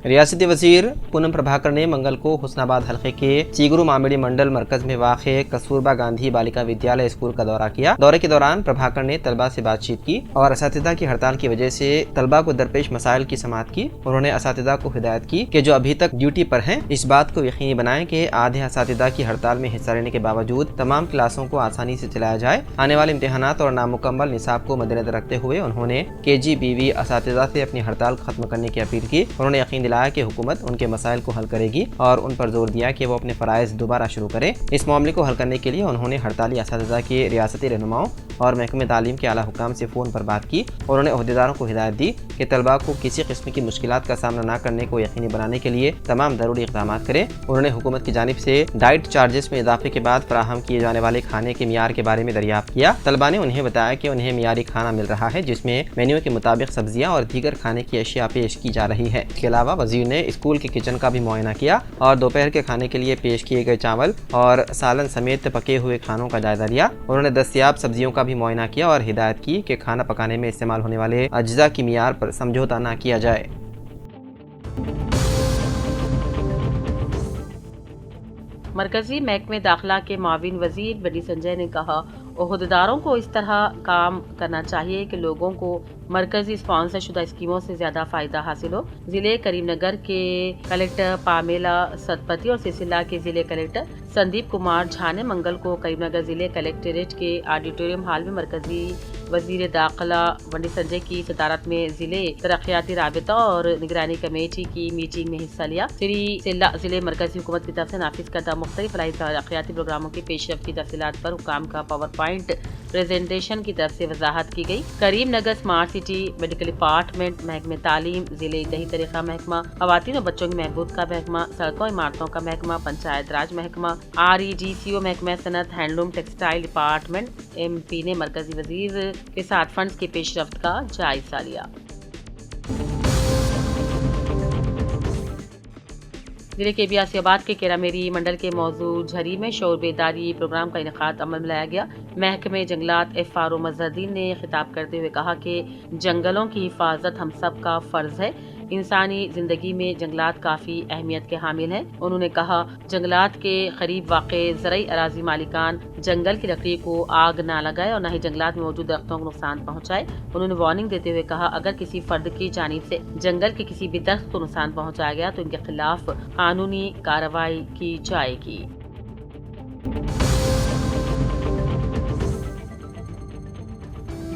ریاستی وزیر پونم پربھاکر نے منگل کو حسن آباد حلقے کے چیگرو مامڑی منڈل مرکز میں واقع کستوربا گاندھی بالیکا ودیالیہ اسکول کا دورہ کیا۔ دورے کے دوران پربھاکر نے طلباء سے بات چیت کی اور اساتذہ کی ہڑتال کی وجہ سے طلباء کو درپیش مسائل کی سماعت کی۔ انہوں نے اساتذہ کو ہدایت کی کہ جو ابھی تک ڈیوٹی پر ہیں اس بات کو یقینی بنائیں کہ آدھے اساتذہ کی ہڑتال میں حصہ لینے کے باوجود تمام کلاسوں کو آسانی سے چلایا جائے۔ آنے والے امتحانات اور نامکمل نصاب کو مدنظر رکھتے ہوئے انہوں نے KGBV اساتذہ سے اپنی ہڑتال ختم کرنے کی اپیل کی۔ انہوں نے یقین دلایا کہ حکومت ان کے مسائل کو حل کرے گی اور ان پر زور دیا کہ وہ اپنے فرائض دوبارہ شروع کریں۔ اس معاملے کو حل کرنے کے لیے انہوں نے ہڑتالی اساتذہ کے ریاستی رہنماؤں اور محکمہ تعلیم کے اعلیٰ حکام سے فون پر بات کی۔ انہوں نے عہدیداروں کو ہدایت دی کہ طلباء کو کسی قسم کی مشکلات کا سامنا نہ کرنے کو یقینی بنانے کے لیے تمام ضروری اقدامات کریں۔ انہوں نے حکومت کی جانب سے ڈائٹ چارجز میں اضافے کے بعد فراہم کیے جانے والے کھانے کے معیار کے بارے میں دریافت کیا۔ طلباء نے انہیں بتایا کہ انہیں معیاری کھانا مل رہا ہے جس میں مینیو کے مطابق سبزیاں اور دیگر کھانے کی اشیاء پیش کی جا رہی ہے۔ اس کے علاوہ وزیر نے اسکول کے کچن کا بھی معائنہ کیا اور دوپہر کے کھانے کے لیے پیش کیے گئے چاول اور سالن سمیت پکے ہوئے کھانوں کا جائزہ لیا۔ انہوں نے دستیاب سبزیوں کا بھی معائنہ کیا اور ہدایت کی کہ کھانا پکانے میں استعمال ہونے والے اجزاء کی معیار پر سمجھوتہ نہ کیا جائے۔ مرکزی محکمہ داخلہ کے معاون وزیر بنڈی سنجے نے کہا عہدیداروں کو اس طرح کام کرنا چاہیے کہ لوگوں کو مرکزی اسپانسر شدہ اسکیموں سے زیادہ فائدہ حاصل ہو۔ ضلع کریم نگر کے کلکٹر پامیلا ستپتی اور سلسلہ کے ضلع کلکٹر سندیپ کمار جھا نے منگل کو کریم نگر ضلع کلکٹریٹ کے آڈیٹوریم ہال میں مرکزی وزیر داخلہ بنڈی سنجے کی صدارت میں ضلع ترقیاتی رابطہ اور نگرانی کمیٹی کی میٹنگ میں حصہ لیا۔ ضلع مرکزی حکومت کی طرف سے نافذ کردہ مختلف فلاحی ترقیاتی پروگراموں کی پیش رفت کی تفصیلات پر حکام کا پاور پوائنٹ پریزنٹیشن کی طرف سے وضاحت کی گئی۔ Karimnagar smart city medical department, محکمہ تعلیم، ضلع دیہی طریقہ محکمہ، خواتین اور بچوں کی بہبود کا محکمہ، سڑکوں عمارتوں کا محکمہ، پنچایت راج محکمہ، REGCO محکمہ صنعت، ہینڈلوم ٹیکسٹائل ڈپارٹمنٹ MP نے مرکزی وزیر کے ساتھ فنڈز کی پیش رفت کا جائزہ لیا۔ ضلع کے بیاسی آباد کے کیرامیری منڈل کے موضوع جھری میں شعور بیداری پروگرام کا انعقاد عمل میں لایا گیا۔ محکمہ جنگلات FRO مظہر الدین نے خطاب کرتے ہوئے کہا کہ جنگلوں کی حفاظت ہم سب کا فرض ہے۔ انسانی زندگی میں جنگلات کافی اہمیت کے حامل ہیں۔ انہوں نے کہا جنگلات کے قریب واقع زرعی اراضی مالکان جنگل کی لکڑی کو آگ نہ لگائے اور نہ ہی جنگلات میں موجود درختوں کو نقصان پہنچائے۔ انہوں نے وارننگ دیتے ہوئے کہا اگر کسی فرد کی جانب سے جنگل کے کسی بھی درخت کو نقصان پہنچایا گیا تو ان کے خلاف قانونی کارروائی کی جائے گی۔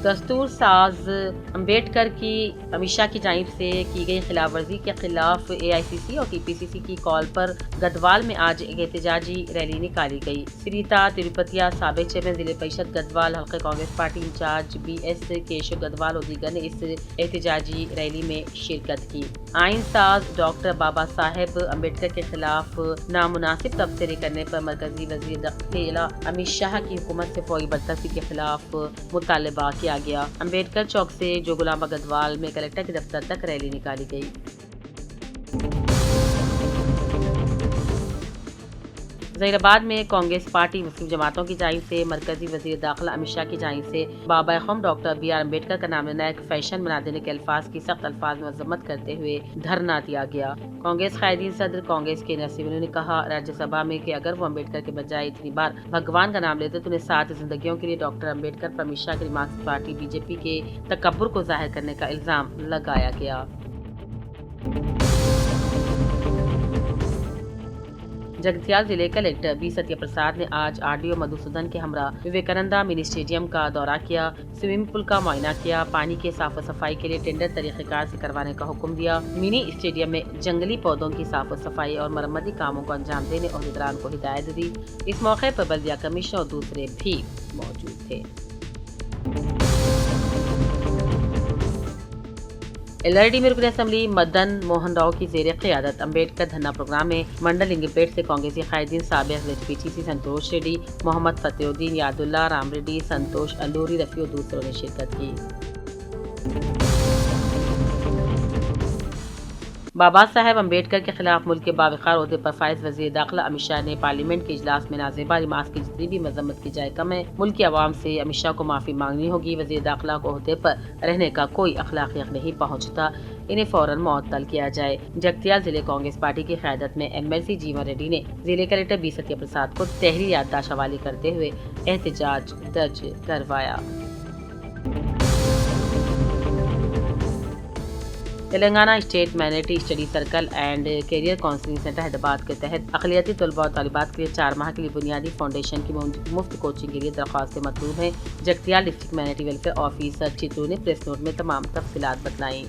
دستور ساز امبیڈکر کی امیشا کی جانب سے کی گئی خلاف ورزی کے خلاف AICC اور TPCC کی کال پر گدوال میں آج ایک احتجاجی ریلی نکالی گئی۔ سریتا تروپتیا سابق چیئرمین ضلع پریشد گدوال حلقہ Congress party incharge BS Keshav Gadwal اور دیگر نے اس احتجاجی ریلی میں شرکت کی۔ آئین ساز ڈاکٹر بابا صاحب امبیڈکر کے خلاف نامناسب تبصرے کرنے پر مرکزی وزیر داخلہ امت شاہ کی حکومت سے فوری برطرفی کے خلاف مطالبہ کیا گیا۔ امبیڈکر چوک سے جو غلام گدوال میں کلکٹر کے دفتر تک ریلی نکالی گئی۔ ظہیر آباد میں کانگریس پارٹی مسلم جماعتوں کی جانب سے مرکزی وزیر داخلہ امت شاہ کی جانب سے بابا قوم ڈاکٹر BR امبیڈکر کا نام لینا ایک فیشن بنا دینے کے الفاظ کی سخت الفاظ میں مذمت کرتے ہوئے دھرنا دیا گیا۔ کانگریس قائدین صدر کانگریس کے نسیم نے کہا راجیہ سبھا میں کہ اگر وہ امبیڈکر کے بجائے اتنی بار بھگوان کا نام لیتے تو انہیں 7 زندگیوں کے لیے ڈاکٹر امبیڈکر پر امت شاہ کی مارکسسٹ پارٹی BJP کے تکبر کو ظاہر کرنے کا الزام لگایا گیا۔ جگتیال ضلع کلکٹر B ستیہ پرساد نے آج RDO مدھوسودھن کے ہمراہ وویکانندا منی اسٹیڈیم کا دورہ کیا، سوئمنگ پول کا معائنہ کیا، پانی کے صاف و صفائی کے لیے ٹینڈر طریقہ کار سے کروانے کا حکم دیا۔ منی اسٹیڈیم میں جنگلی پودوں کی صاف و صفائی اور مرمتی کاموں کو انجام دینے عہدیداران کو ہدایت دی۔ اس موقع پر بلدیہ کمشنر اور دوسرے بھی موجود تھے۔ LRD میں رکن اسمبلی مدن موہن راؤ کی زیر قیادت امبیڈکر دھرنا پروگرام میں منڈل لنگیپیٹ سے کانگریسی قائدین سابق ZPTC سنتوش ریڈی، محمد فتح الدین، یاد اللہ، رام ریڈی، سنتوش الوری، رفیع اور دوسروں نے شرکت کی۔ بابا صاحب امبیڈکر کے خلاف ملک کے باوقار عہدے پر فائز وزیر داخلہ امت شاہ نے پارلیمنٹ کے اجلاس میں نازیبا ریمارکس کی جتنی بھی مذمت کی جائے کم ہے. ملک کی عوام سے امت شاہ کو معافی مانگنی ہوگی. وزیر داخلہ کو عہدے پر رہنے کا کوئی اخلاقی حق نہیں پہنچتا. انہیں فوراً معطل کیا جائے. جگتیال ضلع کانگریس پارٹی کی قیادت میں MLC جیون ریڈی نے ضلع کلکٹر بی ستیہ پرساد کو تحریر یادداشت حوالے کرتے ہوئے احتجاج درج کروایا. Telangana state minority study circle and career counselling centre Hyderabad کے تحت اقلیتی طلباء اور طالبات کے لیے 4 ماہ کے لیے بنیادی فاؤنڈیشن کی مفت کوچنگ کے لیے درخواستیں مطلوب ہیں. Jagtial district minority welfare officer Chittoor نے پریس نوٹ میں تمام تفصیلات بتلائیں.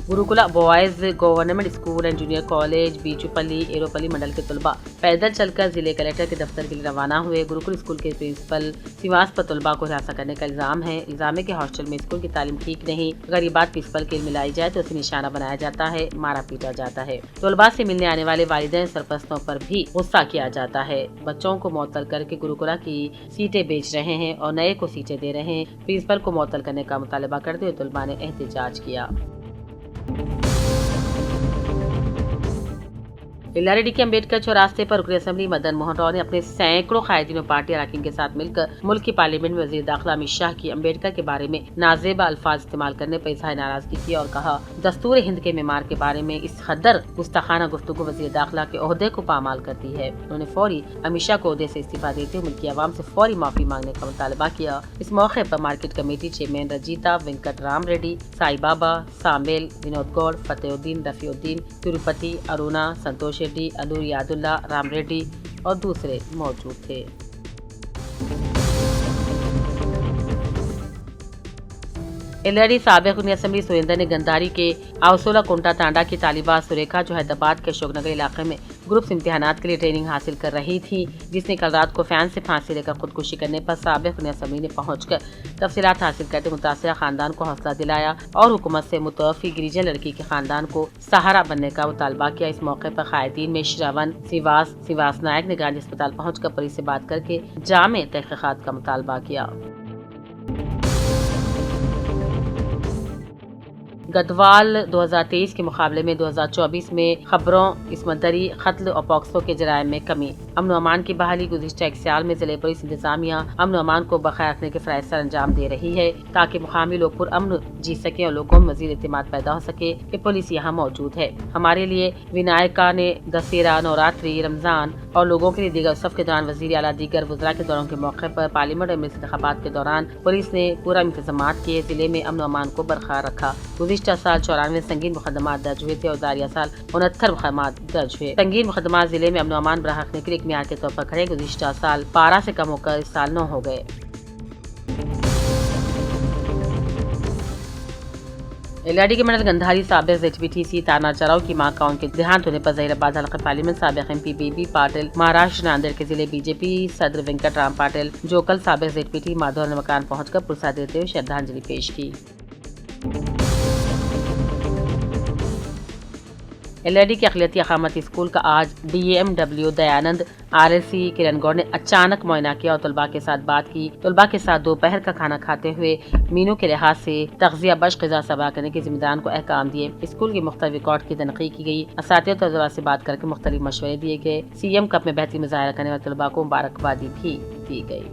Gurukula boys government school and junior college Beechupally Erupally mandal کے طلباء پیدل چل کر ضلع کلکٹر کے دفتر کے لیے روانہ ہوئے. گروکل اسکول کے پرنسپل سیواس پر طلباء کو ہراساں کرنے کا الزام ہے. الزام ہے کہ ہاسٹل میں اسکول کی تعلیم ٹھیک نہیں. اگر یہ بات پرنسپل کے علم میں لائی جائے تو اسے نشانہ بنایا جاتا ہے, مارا پیٹا جاتا ہے. طلباء سے ملنے آنے والے والدین سرپرستوں پر بھی غصہ کیا جاتا ہے. بچوں کو معطل کر کے گروکلا کی سیٹیں بیچ رہے ہیں اور نئے کو سیٹیں دے رہے ہیں. پرنسپل کو معطل کرنے کا مطالبہ کرتے ہوئے طلباء نے احتجاج کیا. LRD کے امبیڈکر چوراستے پر رکن اسمبلی مدن موہن راؤ نے اپنے سینکڑوں قائدین و پارٹی اراکین کے ساتھ مل کر ملک کی پارلیمنٹ میں وزیر داخلہ امت شاہ کی امبیڈکر کے بارے میں نازیبا الفاظ استعمال کرنے پر اظہار ناراضگی کی اور کہا دستور ہند کے معمار کے بارے میں اس قدر گستاخانہ گفتگو وزیر داخلہ کے عہدے کو پامال کرتی ہے. انہوں نے فوری امت شاہ کو عہدے سے استعفیٰ دیتے ہوئے ملک کی عوام سے فوری معافی مانگنے کا مطالبہ کیا. اس موقع پر market committee chairman Rajitha Venkat Ram Reddy, Sai Baba, Samuel, Vinod Goud, Fatehuddin, Rafiuddin, Tirupati, Aruna, Santosh Reddy, Alur Yadullah, Ram ready اور دوسرے موجود تھے. LRD سابق رکن اسمبلی سریندر نے گندھاری کے اوسولا کنٹا تانڈا کی طالبہ سریکھا جو حیدرآباد کے اشوک نگر علاقے میں گروپس امتحانات کے لیے ٹریننگ حاصل کر رہی تھی, جس نے کل رات کو فین سے پھانسی لے کر خودکشی کرنے پر سابق رکن اسمبلی نے پہنچ کر تفصیلات حاصل کرتے متاثرہ خاندان کو حوصلہ دلایا اور حکومت سے متوفی گریجن لڑکی کے خاندان کو سہارا بننے کا مطالبہ کیا. اس موقع پر قائدین میں شرون, سیواس نائک نے گاندھی اسپتال پہنچ کر پولیس سے بات کر کے جامع تحقیقات کا مطالبہ کیا. گدوال 2023 کے مقابلے میں 2024 میں خبروں, عصمت دری, قتل اور پاکسو کے جرائم میں کمی. امن و امان کی بحالی گزشتہ 1 سال میں ضلع پولیس انتظامیہ امن و امان کو برقرار رکھنے کے فرائض سر انجام دے رہی ہے تاکہ مقامی لوگ پرامن جی سکیں اور لوگوں میں مزید اعتماد پیدا ہو سکے کہ پولیس یہاں موجود ہے. ہمارے لیے ونائکا نے دسہرہ, نوراتری, رمضان اور لوگوں کے لیے دیگر اتسو کے دوران وزیر اعلیٰ دیگر وزراء کے دوروں کے موقع پر پارلیمنٹ اور ملک انتخابات کے دوران پولیس نے پورا انتظامات کیے, ضلع میں امن و امان کو برقرار رکھا. گزشتہ سال 94 سنگین مقدمات درج ہوئے تھے اور داریہ سال 69 مقدمات درج ہوئے. سنگین مقدمات ضلع میں امن و امان برقرار رکھنے کے لیے ایک معیار کے طور پر کھڑے. گزشتہ سال 12 سے کم ہو کر اس سال 9 ہو گئے. LRD کے منڈل گندھاری سابق ZPTC تانا چراؤ کی ماں کا ان کے دیہانت ہونے پر ظہیر آباد حلقہ پارلیمنٹ سابق MP بی پاٹل, مہاراشٹر ناندیڑ کے ضلع BJP صدر وینکٹ رام پاٹل جو کل سابق ZPT مادھور نے مکان پہنچ کر پرساد دیتے ہوئے شردھانجلی پیش کی. LRD کے اقلیتی اقامتی اسکول کا آج DMW دیانند RLC کرن گوڑ نے اچانک معائنہ کیا اور طلباء کے ساتھ بات کی. طلباء کے ساتھ دوپہر کا کھانا کھاتے ہوئے مینو کے لحاظ سے تغذیہ بخش غذا صبا کرنے کے ذمہ داران کو احکام دیے. اسکول کے مختلف ریکارڈ کی تنقیح کی گئی. اساتذہ اور طلباء سے بات کر کے مختلف مشورے دیے گئے. CM کپ میں بہتری مظاہرہ کرنے والے طلباء کو مبارکبادی بھی دی گئی.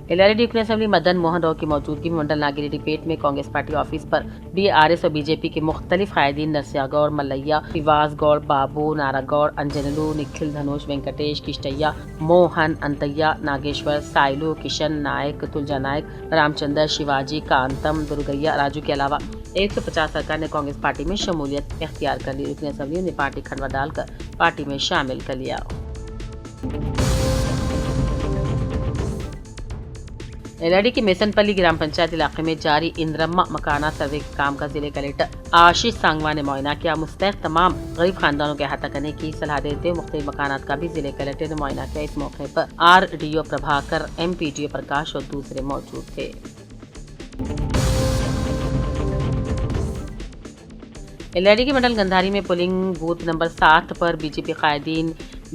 LRD رکن اسمبلی مدن موہن راؤ کی موجودگی میں منڈل ناگیریڈی پیٹ میں کانگریس پارٹی آفس پر BRS اور BJP کے مختلف قائدین نرسیا گوڑ, ملیا, سیواس گوڑ, بابو, نارا گوڑ, انجنلو, نکھل, دھنوش, وینکٹیش, کشتیا, موہن, انتیا, ناگیشور, سائلو, کشن نائک, تلجا نائک, رام چندر, شیواجی, کانتم, درگیا, راجو کے علاوہ 150 ارکان نے کانگریس پارٹی میں شمولیت اختیار کر لی. رکن اسمبلی نے پارٹی کھنڈوا ڈال کر پارٹی میں شامل کر لیا. LRD کے میسن پلی گرام پنچایت علاقے میں جاری اندرما مکانہ سروے کے کام کا ضلع کلکٹر آشیش سانگوا نے معائنہ کیا. مستحق تمام غریب خاندانوں کے احاطہ کرنے کی صلاح دیتے ہوئے مختلف مکانات کا بھی ضلع کلکٹر نے معائنہ کیا. اس موقع پر RDO پربھاکر, MPDO پرکاش اور دوسرے موجود تھے. LRD کے منڈل گندھاری میں پولنگ بوتھ نمبر 60 پر BJP قائدین